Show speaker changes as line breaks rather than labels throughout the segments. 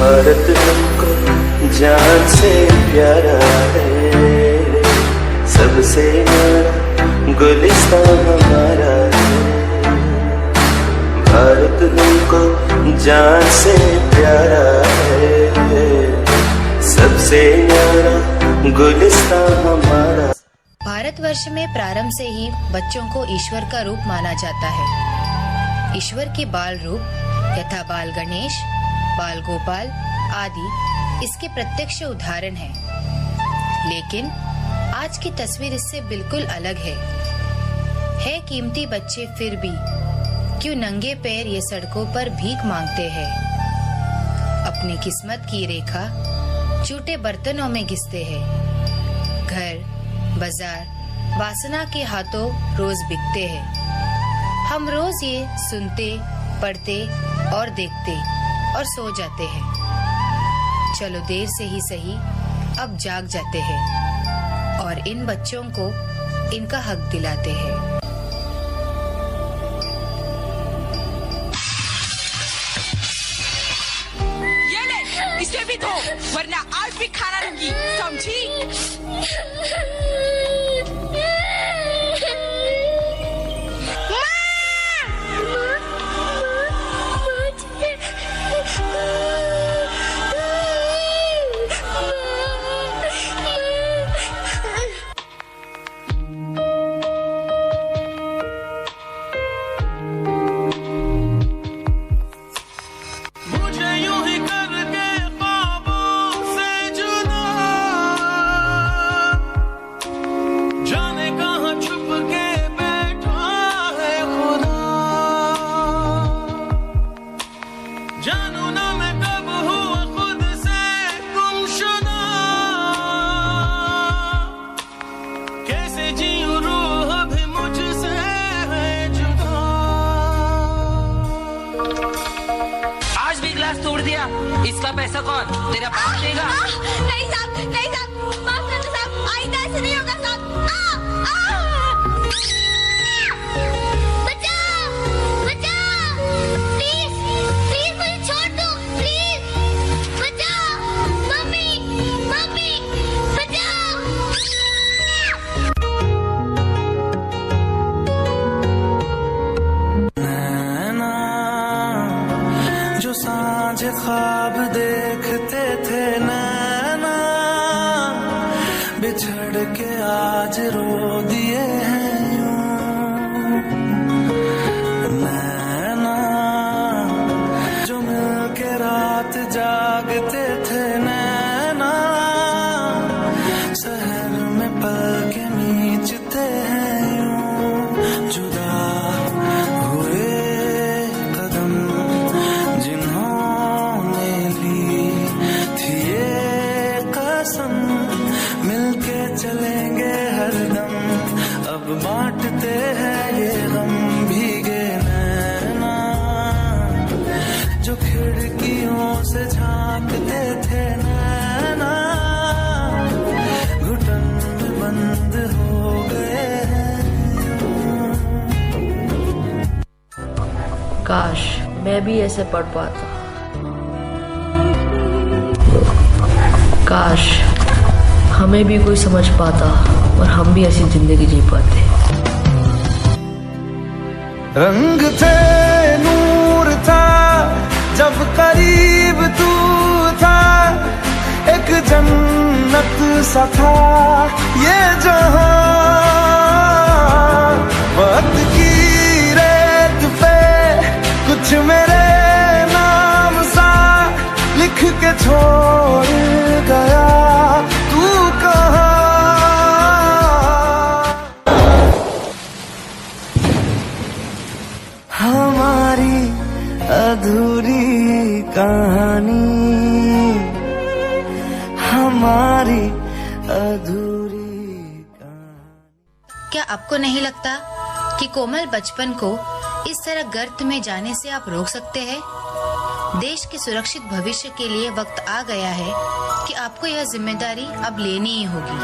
भारत हमको जान से प्यारा है, सबसे न्यारा गुलिस्तान हमारा है। भारत हमको जान से प्यारा है, सबसे न्यारा गुलिस्तान हमारा।
भारतवर्ष में प्रारंभ से ही बच्चों को ईश्वर का रूप माना जाता है। ईश्वर के बाल रूप यथा बाल गणेश, बाल गोपाल आदि इसके प्रत्यक्ष उदाहरण हैं। लेकिन आज की तस्वीर इससे बिल्कुल अलग है कीमती बच्चे फिर भी क्यों नंगे पैर ये सड़कों पर भीख मांगते हैं। अपनी किस्मत की रेखा झूठे बर्तनों में घिसते हैं। घर बाजार वासना के हाथों रोज बिकते हैं। हम रोज ये सुनते, पढ़ते और देखते और सो जाते हैं। चलो देर से ही सही अब जाग जाते हैं और इन बच्चों को इनका हक दिलाते हैं।
ये ले, इसे भी धो, वरना आज भी खाना दूंगी, समझी? तोड़ दिया, इसका पैसा कौन? तेरा बाप देगा?
नहीं साहब, नहीं साहब, माफ कर दो साहब, आइंदा ऐसे नहीं होगा साहब। बचाओ, बचाओ, प्लीज, प्लीज मुझे छोड़ दो, प्लीज, बचाओ, मम्मी, मम्मी, बचाओ।
जो सांझ ख्वाब देखते थे नैना, बिछड़ के आज रो दिए हैं यूं। नैना जो मिल के रात जागते थे नैना, शहर में पल के नीचते हैं यूं। जुदा हुए कदम जिन्होंने ली थी ये कसम, मिलके चलेंगे हरदम, अब बांटते हैं ये गम। भीगे नैना जो खिड़कियों से झांकते थे नैना, घुटन में बंद हो गए हैं।
काश मैं भी ऐसे पढ़ पाता, काश हमें भी कोई समझ पाता और हम भी ऐसी जिंदगी जी पाते।
रंग थे, नूर था, जब करीब तू था, एक जन्नत सा था ये जहां। वक्त की रेत पे कुछ मेरे नाम सा लिख के छोड़ गया, तू कहाँ? हमारी अधूरी कहानी, हमारी अधूरी कहानी।
क्या आपको नहीं लगता कि कोमल बचपन को इस तरह गर्त में जाने से आप रोक सकते हैं? देश के सुरक्षित भविष्य के लिए वक्त आ गया है कि आपको यह जिम्मेदारी अब लेनी ही होगी।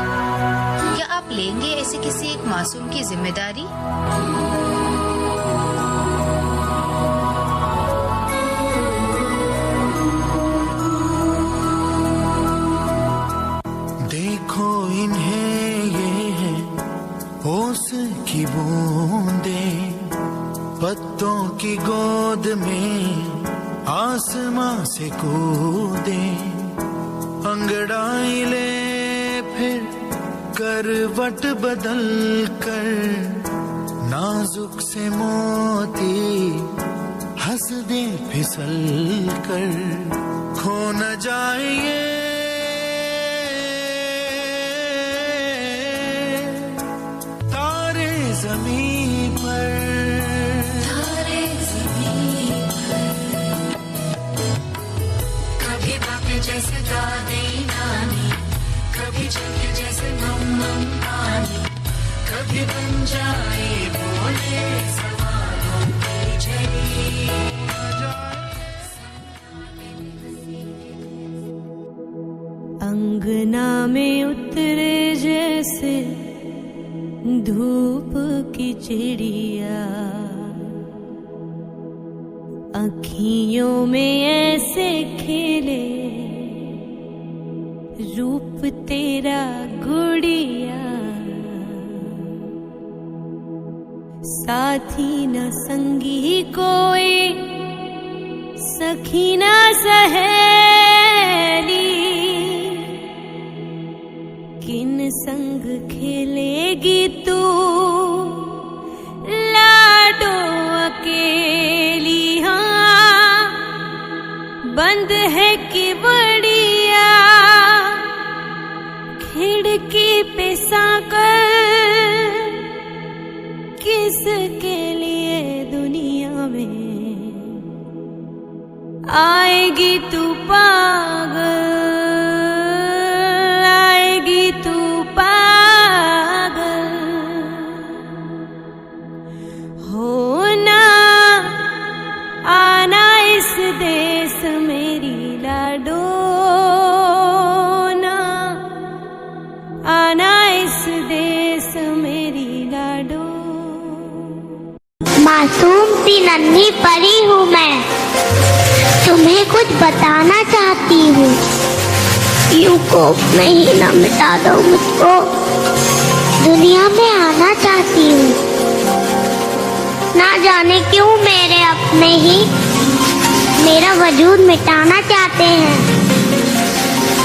क्या आप लेंगे ऐसे किसी एक मासूम की जिम्मेदारी?
गोद में आसमां से कूदे, अंगड़ाई ले फिर करवट बदल कर, नाजुक से मोती हंस दे फिसल कर, खो न जाए ये तारे ज़मीं पर, तारे ज़मीं पर। कभी बातें जैसे दादी नानी, कभी चलके जैसे मम्मा पानी, कभी बन जाए बोले सवालों की झड़ी।
अंगना में उतरे जैसे धूप की चिड़िया, अखियों में ऐसे खिले रूप तेरा गुड़िया, साथी न संगी कोई सखी न सहेली, किन संग खेलेगी तू लाडो अकेली। हाँ बंद है कि बढ़िया खिड़की पे साकर, किसके लिए दुनिया में आएगी तू पागल, आएगी तू पागल। होना आना इस देश मेरी लाडो, ना आना इस देश मेरी लाडो।
मासूम सी नन्ही परी हूँ मैं, तुम्हें कुछ बताना चाहती हूँ, यूं कोप में ही न मिटा दो मुझको, दुनिया में आना चाहती हूँ। ना जाने क्यों मेरे अपने ही मेरा वजूद मिटाना चाहते हैं,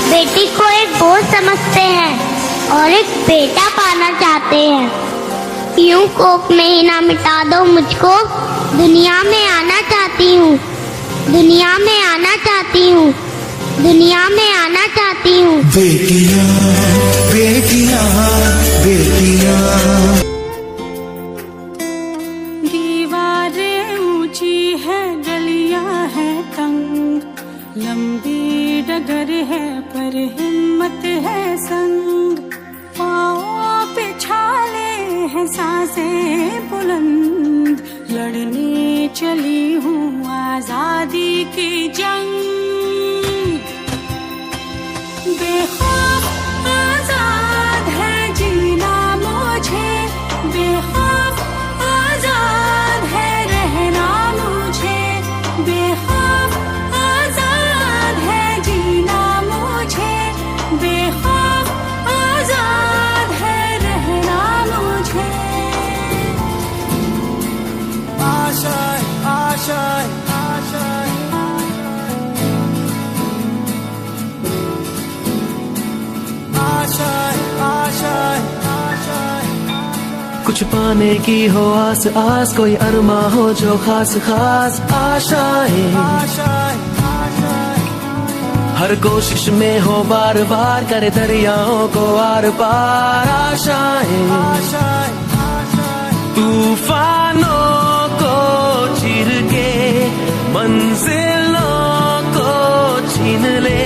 बेटी को एक बोझ समझते हैं और एक बेटा पाना चाहते हैं। यूं कोप में ही ना मिटा दो मुझको, दुनिया में आना चाहती हूँ, दुनिया में आना चाहती हूँ, दुनिया में आना चाहती हूँ।
बेटियां बेटियां बेटियां।
दीवारें ऊंची है, गलियां है तंग, लंबी डगर है पर हिम्मत है संग, पाँव पे छाले हैं सांसें बुलंद, लड़ने चली हूँ आजादी की जंग। बेखौफ आजाद है जीना मुझे, बेखौफ आजाद है रहना मुझे, बेखौफ आजाद है जीना मुझे, बेखौफ आजाद है रहना मुझे।
आशाएं आशाएं आशाएं
कुछ पाने की हो आस आस, कोई अरमा हो जो खास खास आशाएं, हर कोशिश में हो बार बार, करे दरियाओं को आर पार आशाएं, तूफानों को चीर के मंजिलों को छीन ले।